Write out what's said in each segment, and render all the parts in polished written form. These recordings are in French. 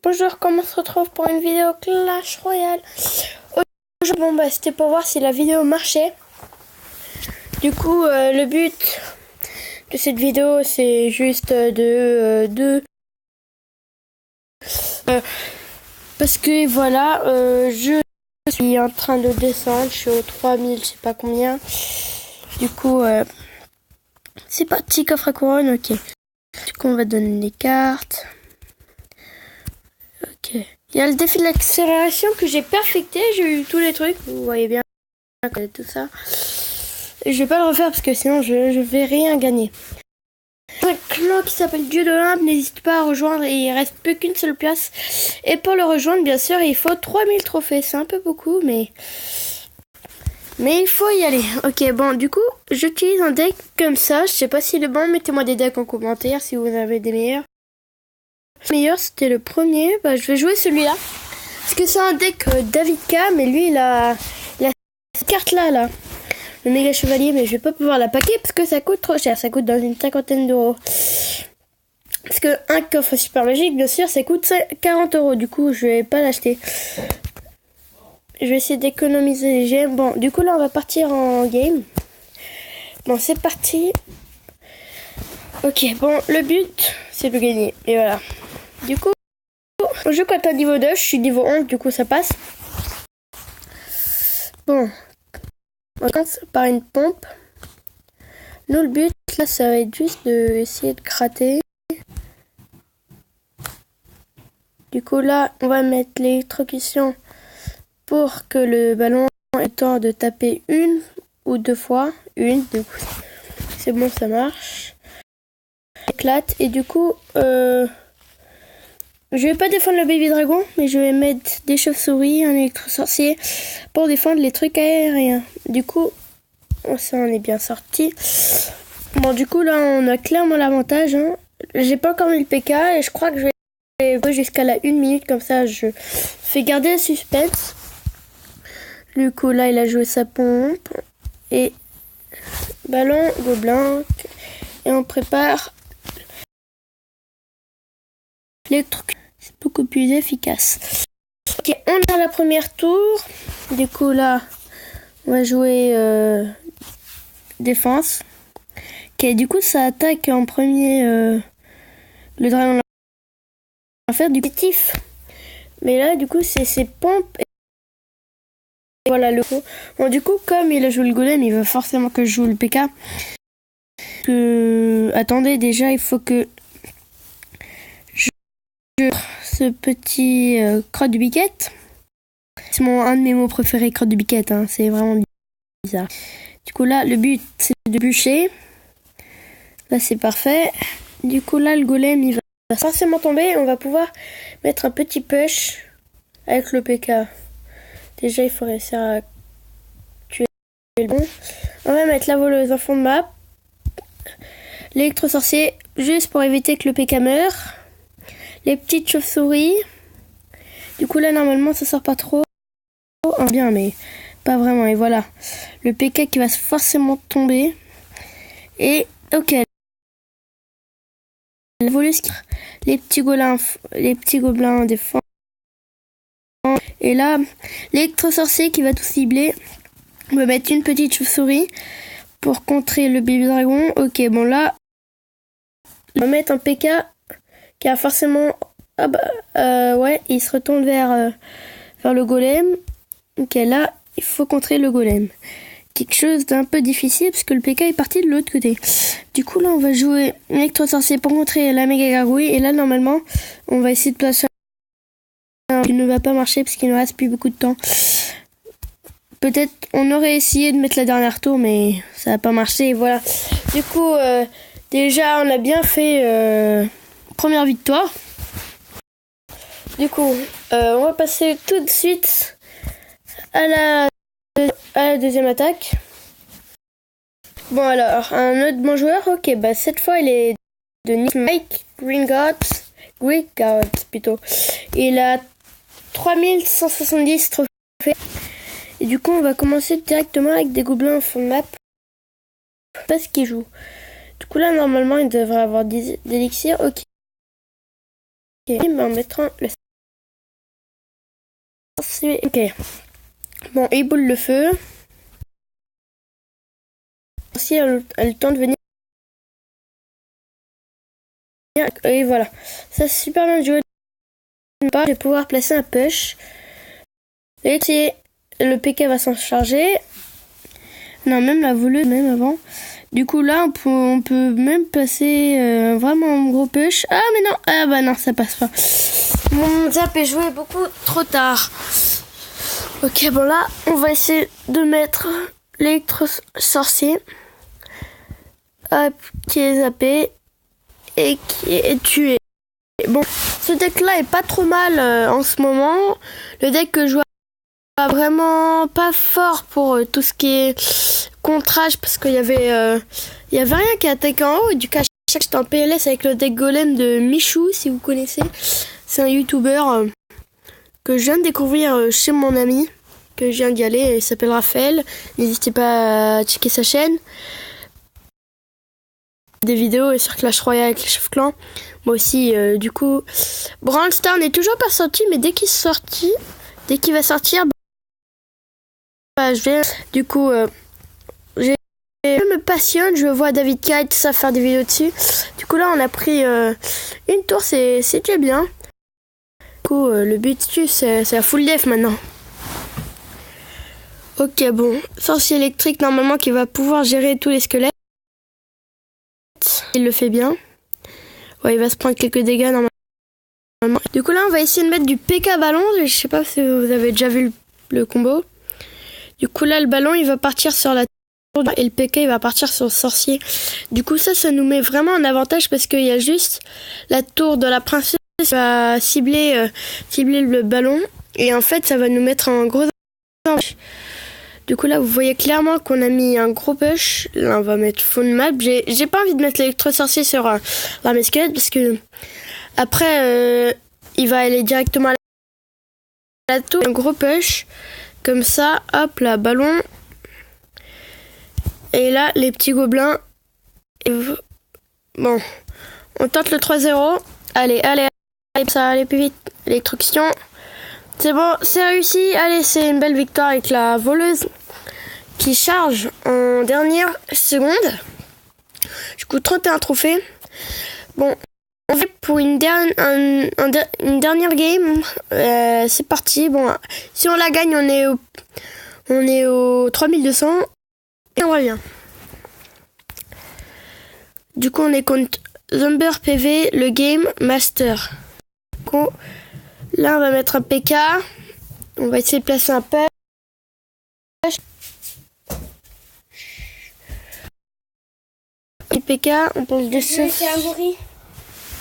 Bonjour, comment on se retrouve pour une vidéo Clash Royale. Aujourd'hui, c'était pour voir si la vidéo marchait. Du coup, le but de cette vidéo, c'est juste parce que voilà, je suis en train de descendre, je suis au 3000, je sais pas combien. Du coup, c'est parti, coffre à couronne, ok. Du coup, on va donner les cartes. Ok. Il y a le défi de l'accélération que j'ai perfecté. J'ai eu tous les trucs. Vous voyez bien tout ça. Et je vais pas le refaire parce que sinon je vais rien gagner. Un clan qui s'appelle Dieu de l'Olympe. N'hésite pas à rejoindre. Il reste plus qu'une seule place. Et pour le rejoindre, bien sûr, il faut 3000 trophées. C'est un peu beaucoup, mais il faut y aller. Ok, bon, du coup, j'utilise un deck comme ça. Je sais pas s'il est bon. Mettez-moi des decks en commentaire si vous avez des meilleurs. Le meilleur, c'était le premier. Je vais jouer celui-là. Parce que c'est un deck David K, mais lui, il a cette carte-là. Le méga chevalier, mais je vais pas pouvoir la paquer parce que ça coûte trop cher. Ça coûte dans une 50aine d'euros. Parce que un coffre super magique, bien sûr, ça coûte 40 euros. Du coup, je vais pas l'acheter. Je vais essayer d'économiser les gemmes. Bon, du coup, là, on va partir en game. Bon, c'est parti. Ok, bon, le but, c'est de gagner. Et voilà. Du coup, on joue quand à niveau 2, je suis niveau 11, du coup ça passe. Bon, on commence par une pompe. Nous, le but, là, ça va être juste d'essayer de gratter. Du coup, là, on va mettre l'électrocution pour que le ballon ait le temps de taper une ou deux fois. Du coup, c'est bon, ça marche. Éclate, et du coup, je vais pas défendre le baby dragon, mais je vais mettre des chauves-souris, un électro-sorcier pour défendre les trucs aériens. Du coup, ça en est bien sorti. Bon, du coup, là, on a clairement l'avantage. J'ai pas encore mis le PK et je crois que je vais jouer jusqu'à la 1 minute, comme ça, je fais garder le suspense. Du coup, là, il a joué sa pompe et ballon, gobelin, et on prépare l'électrocution. C'est beaucoup plus efficace. Ok, on est à la première tour. Du coup, là, on va jouer défense. Ok, du coup, ça attaque en premier le dragon. On va faire du positif. Mais là, du coup, c'est ses pompes. Et voilà le coup. Bon, du coup, comme il a joué le golem, il veut forcément que je joue le PK. Attendez, déjà, il faut que je ce petit crotte de biquette. C'est un de mes mots préférés, crotte de biquette. C'est vraiment bizarre. Du coup, là, le but, c'est de bûcher. Là, c'est parfait. Du coup, là, le golem, il va forcément tomber. On va pouvoir mettre un petit push avec le PK. Déjà, il faut réussir à tuer le bon. On va mettre la voleuse en fond de map. L'électro-sorcier, juste pour éviter que le PK meure. Les petites chauves-souris. Du coup, là, normalement, ça sort pas trop. Bien, mais pas vraiment. Et voilà. Le PK qui va forcément tomber. Et, ok. La voleuse, les petits gobelins défendent. Et là, l'électro-sorcier qui va tout cibler. On va mettre une petite chauve-souris pour contrer le bébé dragon. Ok, bon là, on va mettre un PK qui a forcément... ouais, il se retourne vers le golem. Ok, là, il faut contrer le golem. Quelque chose d'un peu difficile parce que le PK est parti de l'autre côté. Du coup, là, on va jouer l'électro-sorcier pour contrer la méga gargouille. Et là, normalement, on va essayer de placer un qui ne va pas marcher parce qu'il ne reste plus beaucoup de temps. Peut-être on aurait essayé de mettre la dernière tour, mais ça n'a pas marché. Et voilà. Du coup, déjà, on a bien fait première victoire. Du coup, on va passer tout de suite à la deuxième attaque. Bon, alors, un autre bon joueur. Ok, cette fois, il est de Mike Gringotts plutôt. Il a 3170 trophées. Et du coup, on va commencer directement avec des gobelins en fond de map. Parce qu'il joue. Du coup, là, normalement, il devrait avoir des élixirs. Ok. En mettant le Ok. Bon, il boule le feu. Si elle a le temps de venir. Et voilà. Ça, c'est super bien joué. Je vais pouvoir placer un push. Et le PK va s'en charger. Non, même la voleuse, même avant. Du coup, là, on peut même placer vraiment un gros push. Ah, mais non. Ah, bah non, ça passe pas. Mon zap est joué beaucoup trop tard. Ok, bon là, on va essayer de mettre l'électro-sorcier. Hop, qui est zappé. Et qui est tué. Bon, ce deck-là est pas trop mal en ce moment. Le deck que je joue vraiment pas fort pour tout ce qui est contrage parce qu'il y avait rien qui attaquait en haut. Et du coup, à chaque j'étais en PLS avec le deck golem de Michou, si vous connaissez. C'est un youtubeur que je viens de découvrir chez mon ami, que je viens d'y aller. Il s'appelle Raphaël. N'hésitez pas à checker sa chaîne. Des vidéos sur Clash Royale avec les chefs clans. Moi aussi, du coup, Brawl Stars n'est toujours pas sorti, mais dès qu'il va sortir, bah, je me passionne, je vois David Kite, tout ça, faire des vidéos dessus. Du coup, là, on a pris une tour, c'est déjà bien. Du coup, le but, c'est la full def maintenant. Ok, bon, sorcier électrique, normalement, qui va pouvoir gérer tous les squelettes. Il le fait bien. Ouais, il va se prendre quelques dégâts normalement. Du coup, là, on va essayer de mettre du PK ballon. Je sais pas si vous avez déjà vu le combo. Du coup, là, le ballon, il va partir sur la tour et le PK, il va partir sur le sorcier. Du coup, ça nous met vraiment en avantage parce qu'il y a juste la tour de la princesse qui va cibler le ballon. Et en fait, ça va nous mettre en gros avantage. Du coup, là, vous voyez clairement qu'on a mis un gros push. Là, on va mettre full map. J'ai pas envie de mettre l'électro-sorcier sur l'armée squelette parce que après, il va aller directement à la tour. Un gros push. Comme ça, hop, là, ballon. Et là, les petits gobelins. Bon, on tente le 3-0. Allez, ça va aller plus vite. Électrocution. C'est bon, c'est réussi. Allez, c'est une belle victoire avec la voleuse qui charge en dernière seconde. Du coup, 31 trophées. Bon, on fait pour une dernière game. C'est parti. Bon, si on la gagne, on est au 3200. Et on revient. Du coup, on est contre Zomber PV, le game master. Du coup, là, on va mettre un PK. On va essayer de placer un push. PK, on pense dessus.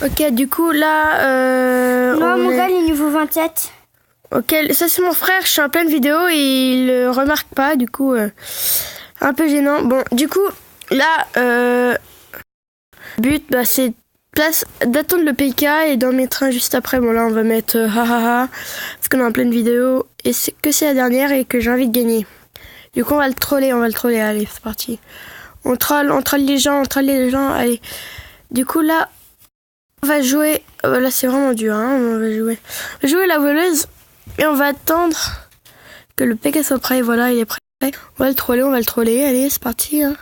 Ok, du coup, là... Non, mon gars, il est niveau 27. Ok, ça c'est mon frère, je suis en pleine vidéo et il le remarque pas, du coup, un peu gênant. Bon, du coup, là, but, bah, c'est d'attendre le PK et d'en mettre un juste après. Bon, là, on va mettre hahaha, parce qu'on est en pleine vidéo et c'est la dernière et que j'ai envie de gagner. Du coup, on va le troller, allez, c'est parti. On troll les gens, allez. Du coup, là, on va jouer, là, c'est vraiment dur, hein, on va jouer la voleuse et on va attendre que le PK soit prêt. Voilà, il est prêt. On va le troller, allez, c'est parti, hein.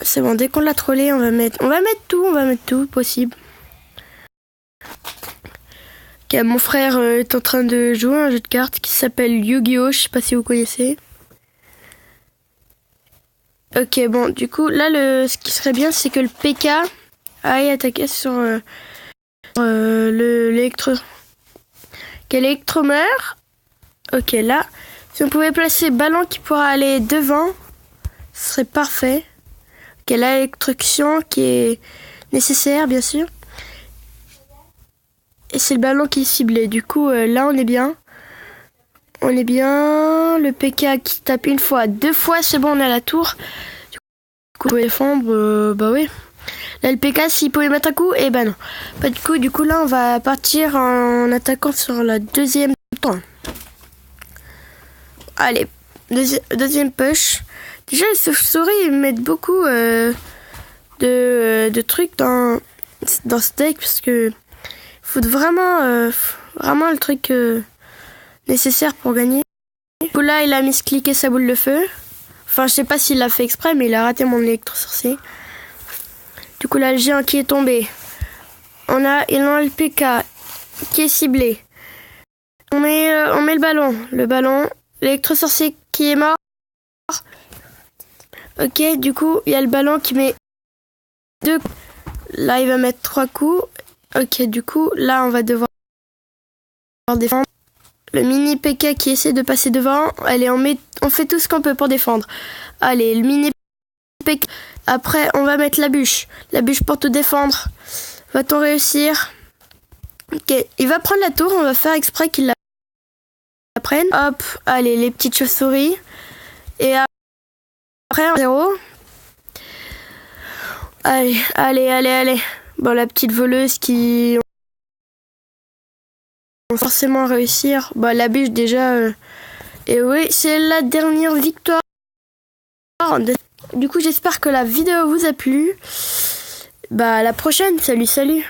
C'est bon, dès qu'on l'a trollé, on va mettre tout possible. Ok, mon frère est en train de jouer à un jeu de cartes qui s'appelle Yu-Gi-Oh! Je sais pas si vous connaissez. Ok, bon, du coup, là, ce qui serait bien, c'est que le PK aille attaquer sur l'électro. Quel électro meurt. Ok, là, si on pouvait placer ballon qui pourra aller devant, ce serait parfait. Ok, là, l'électrocution qui est nécessaire, bien sûr. Et c'est le ballon qui est ciblé. Du coup, là, on est bien. Le PK qui tape une fois, 2 fois, c'est bon, on est à la tour. Du coup, on peut défendre, bah oui. Là, le PK, s'il pouvait mettre un coup, eh ben non. Pas du coup. Du coup, là, on va partir en attaquant sur la deuxième temps. Allez, deuxième push. Déjà, les chauves-souris, ils mettent beaucoup de trucs dans ce deck parce que faut vraiment le truc nécessaires pour gagner. Du coup là, il a miscliqué sa boule de feu. Enfin, je sais pas s'il l'a fait exprès, mais il a raté mon électro-sorcier. Du coup là, le géant qui est tombé. Il a le PK qui est ciblé. On met le ballon. L'électro-sorcier qui est mort. Ok, du coup, il y a le ballon qui met 2. Là, il va mettre 3 coups. Ok, du coup, là, on va devoir défendre. Le mini PK qui essaie de passer devant. Allez, on fait tout ce qu'on peut pour défendre. Allez, le mini PK. Après, on va mettre la bûche. La bûche pour tout défendre. Va-t-on réussir? Ok, il va prendre la tour. On va faire exprès qu'il la prenne. Hop, allez, les petites chauves-souris. Et après, 0. Allez. Bon, la petite voleuse qui vont forcément réussir. Bah, la bûche déjà. Et oui, c'est la dernière victoire. Du coup, j'espère que la vidéo vous a plu. Bah, à la prochaine. Salut.